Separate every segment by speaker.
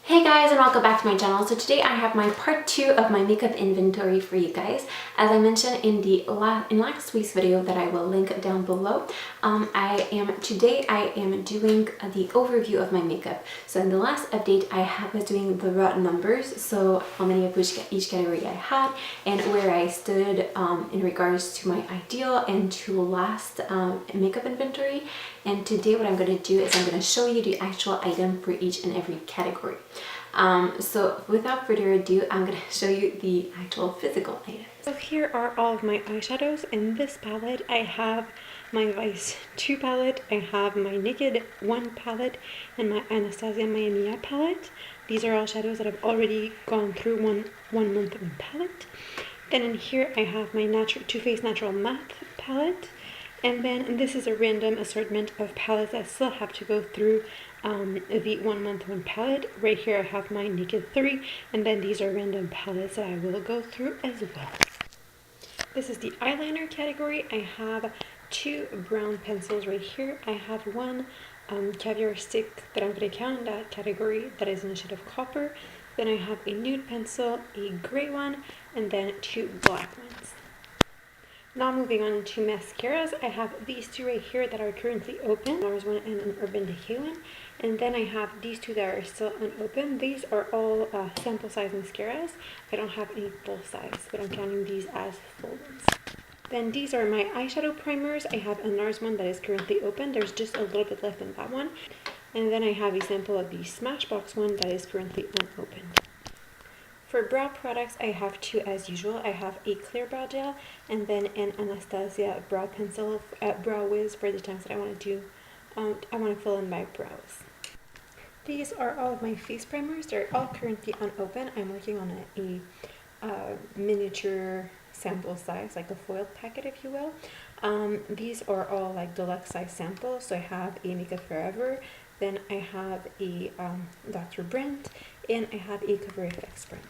Speaker 1: Hey guys, and welcome back to my channel. So today I have my part 2 of my makeup inventory for you guys. As I mentioned in last week's video that I will link down below, today I am doing the overview of my makeup. So in the last update I was doing the raw numbers, so how many of each category I had and where I stood in regards to my ideal and to last makeup inventory. And today what I'm going to do is I'm going to show you the actual item for each and every category. So without further ado, I'm going to show you the actual physical items.
Speaker 2: So here are all of my eyeshadows. In this palette I have my Vice 2 palette, I have my Naked 1 palette, and my Anastasia Mia Mia palette. These are all shadows that I've already gone through one month of palette. Then in here I have my Too Faced Natural Matte palette. And then this is a random assortment of palettes that still have to go through the 1 month 1 palette. Right here I have my Naked 3, and then these are random palettes that I will go through as well. This is the eyeliner category. I have 2 brown pencils right here. I have one caviar stick that I'm going to count in that category that is in the shade of copper. Then I have a nude pencil, a gray one, and then 2 black ones. Now moving on to mascaras, I have these 2 right here that are currently open. There's one and an Urban Decay one. And then I have these 2 that are still unopened. These are all sample size mascaras. I don't have any full size, but I'm counting these as full ones. Then these are my eyeshadow primers. I have a NARS one that is currently open. There's just a little bit left in that one. And then I have a sample of the Smashbox one that is currently unopened. For brow products, I have 2 as usual. I have a clear brow gel and then an Anastasia brow pencil, Brow Wiz, for the times that I want to fill in my brows. These are all of my face primers. They're all currently unopened. I'm working on a miniature sample size, like a foiled packet, if you will. These are all like deluxe size samples. So I have a Makeup Forever, then I have a Dr. Brandt, and I have a Cover FX Prime.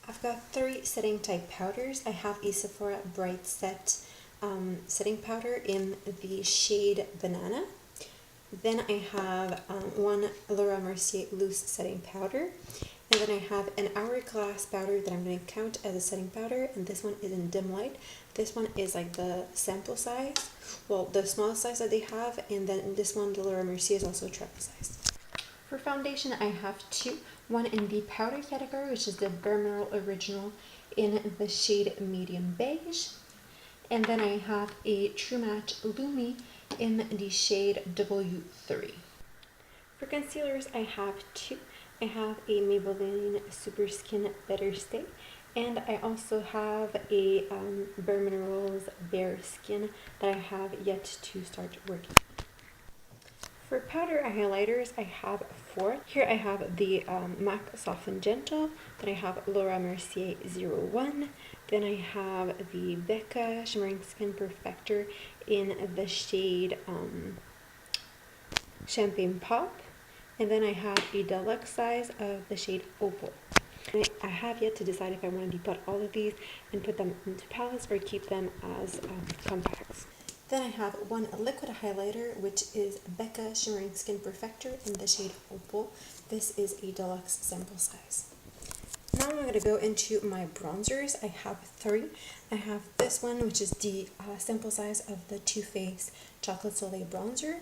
Speaker 2: I've got 3 setting type powders. I have a Sephora Bright Set setting powder in the shade Banana. Then I have one Laura Mercier loose setting powder. And then I have an Hourglass powder that I'm going to count as a setting powder, and this one is in Dim Light. This one is like the sample size, well, the smallest size that they have, and then this one, the Laura Mercier, is also travel size. For foundation, I have 2. One in the powder category, which is the Bare Mineral Original in the shade Medium Beige. And then I have a True Match Lumi in the shade W3. For concealers, I have 2. I have a Maybelline Super Skin Better Stay, and I also have a Bare Minerals Bare Skin that I have yet to start working. For powder highlighters, I have 4. Here I have the MAC Soft and Gentle, then I have Laura Mercier 01, then I have the Becca Shimmering Skin Perfector in the shade Champagne Pop, and then I have a deluxe size of the shade Opal. I have yet to decide if I want to depot all of these and put them into palettes or keep them as compacts. Then I have one liquid highlighter, which is Becca Shimmering Skin Perfector in the shade Opal. This is a deluxe sample size. Now I'm going to go into my bronzers. I have 3. I have this one, which is the sample size of the Too Faced Chocolate Soleil bronzer.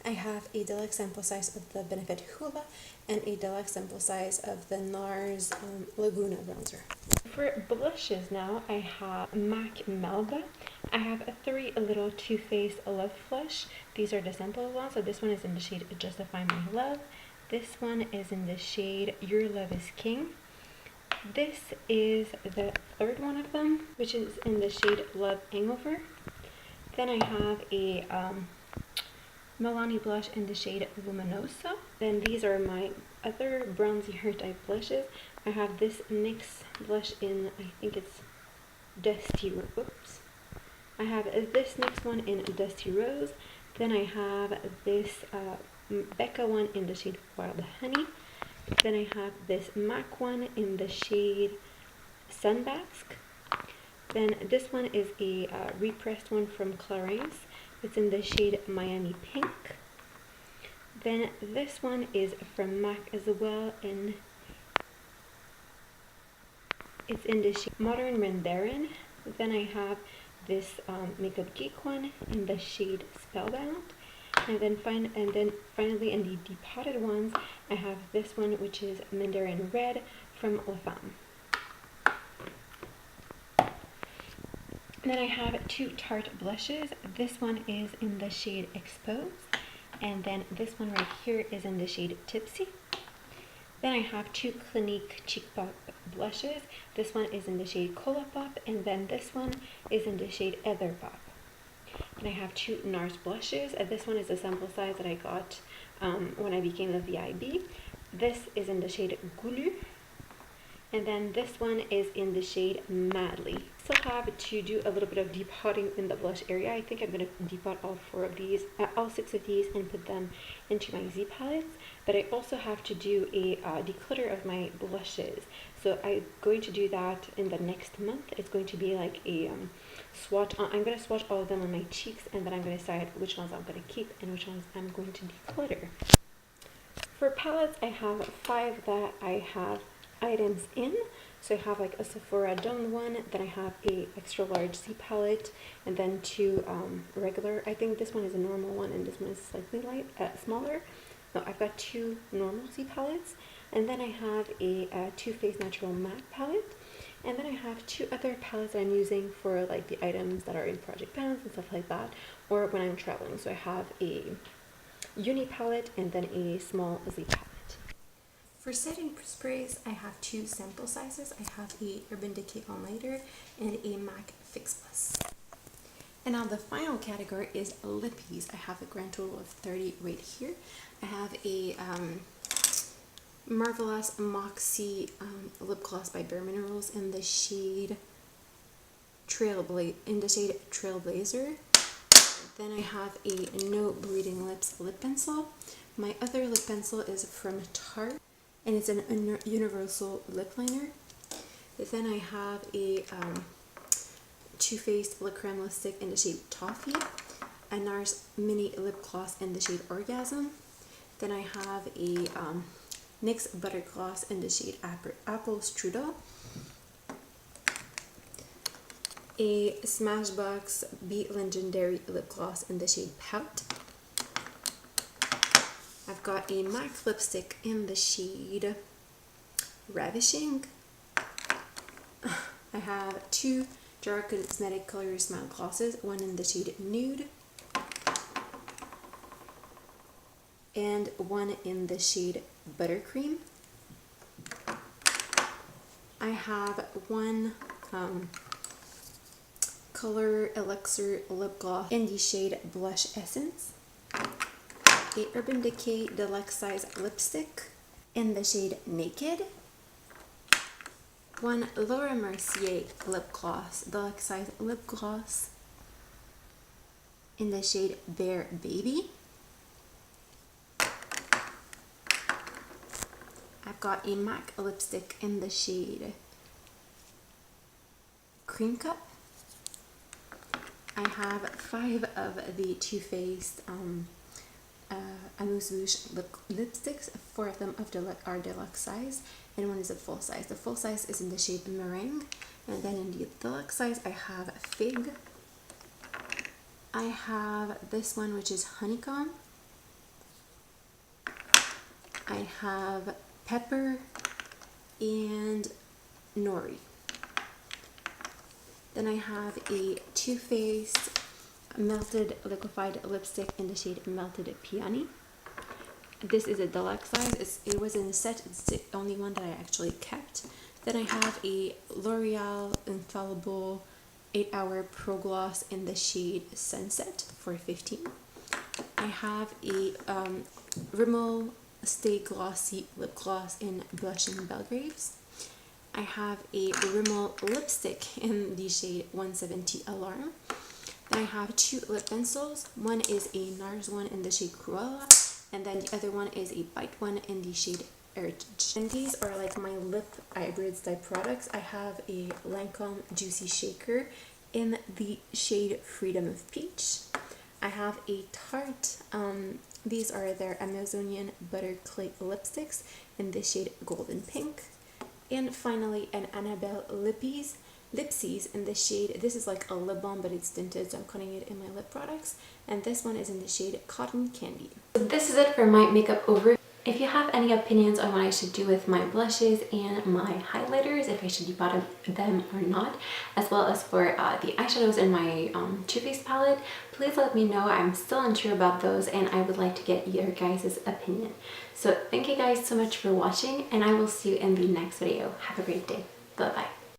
Speaker 2: I have a deluxe sample size of the Benefit Hoola and a deluxe sample size of the NARS Laguna bronzer. For blushes now, I have MAC Melba. I have 3 little Too Faced Love Flush. These are the sample ones. So this one is in the shade Justify My Love. This one is in the shade Your Love is King. This is the 3rd one of them, which is in the shade Love Hangover. Then I have a Milani blush in the shade Luminosa. Then these are my other bronzier type blushes. I have this NYX blush in, I think it's Dusty Rose. I have this NYX one in Dusty Rose. Then I have this Becca one in the shade Wild Honey. Then I have this MAC one in the shade Sunbask. Then this one is a repressed one from Clarins. It's in the shade Miami Pink. Then this one is from MAC as well, and it's in the shade Modern Mandarin. Then I have this Makeup Geek one in the shade Spellbound. And then finally in the depotted ones, I have this one, which is Mandarin Red from La Femme. Then I have two Tarte blushes. This one is in the shade Expose, and then this one right here is in the shade Tipsy. Then I have two Clinique Cheek Pop blushes. This one is in the shade Cola Pop, and then this one is in the shade Ether Pop. And I have two NARS blushes. This one is a sample size that I got when I became a VIB. This is in the shade Goulu. And then this one is in the shade Madly. Still have to do a little bit of depotting in the blush area. I think I'm going to depot all 6 of these and put them into my Z palettes. But I also have to do a declutter of my blushes. So I'm going to do that in the next month. It's going to be like a swatch. I'm going to swatch all of them on my cheeks, and then I'm going to decide which ones I'm going to keep and which ones I'm going to declutter. For palettes, I have 5 that I have items in. So I have like a Sephora Dome one, then I have a extra large Z palette, and then 2 regular. I think this one is a normal one and this one is slightly smaller. No, I've got 2 normal Z palettes, and then I have a Too Faced Natural Matte palette, and then I have 2 other palettes that I'm using for like the items that are in project pans and stuff like that, or when I'm traveling. So I have a uni palette and then a small Z palette.
Speaker 1: For setting sprays, I have 2 sample sizes. I have a Urban Decay All Nighter and a MAC Fix Plus. And now the final category is lippies. I have a grand total of 30 right here. I have a Marvelous Moxie lip gloss by Bare Minerals in the shade Trailblazer. Then I have a No Bleeding Lips lip pencil. My other lip pencil is from Tarte, and it's an universal lip liner. Then I have a Too Faced Lip Creme lipstick in the shade Toffee, a NARS mini lip gloss in the shade Orgasm. Then I have a NYX Butter Gloss in the shade Apple Strudel, a Smashbox Beat Legendary lip gloss in the shade Pout. I've got a MAC lipstick in the shade Ravishing. I have 2 Jar Cosmetic Colors matte glosses, one in the shade Nude and one in the shade Buttercream. I have 1 Color Elixir lip gloss in the shade Blush Essence, a Urban Decay Deluxe Size lipstick in the shade Naked, 1 Laura Mercier lip gloss, Deluxe Size lip gloss in the shade Bare Baby. I've got a MAC lipstick in the shade Cream Cup. I have 5 of the Too Faced Amuse Bouche lipsticks. 4 of them are deluxe size, and 1 is a full size. The full size is in the shade Meringue, and then in the deluxe size I have Fig. I have this one, which is Honeycomb. I have Pepper and Nori. Then I have a Too Faced Melted Liquefied Lipstick in the shade Melted Peony. This is a deluxe size. It was in a set. It's the only one that I actually kept. Then I have a L'Oreal Infallible 8-Hour Pro Gloss in the shade Sunset for $15. I have a Rimmel Stay Glossy Lip Gloss in Blushing Belgraves. I have a Rimmel lipstick in the shade 170 Alarm. Then I have 2 lip pencils. One is a NARS one in the shade Cruella, and then the other one is a Bite one in the shade Urge. And these are like my lip hybrids type products. I have a Lancome Juicy Shaker in the shade Freedom of Peach. I have a Tarte These are their Amazonian Butter Clay lipsticks in the shade Golden Pink. And finally, an Annabelle Lipsies in the shade, this is like a lip balm, but it's tinted, so I'm putting it in my lip products. And this one is in the shade Cotton Candy. So this is it for my makeup overview. If you have any opinions on what I should do with my blushes and my highlighters, if I should debottom them or not, as well as for the eyeshadows in my Too Faced palette, please let me know. I'm still unsure about those and I would like to get your guys' opinion. So thank you guys so much for watching and I will see you in the next video. Have a great day. Bye bye.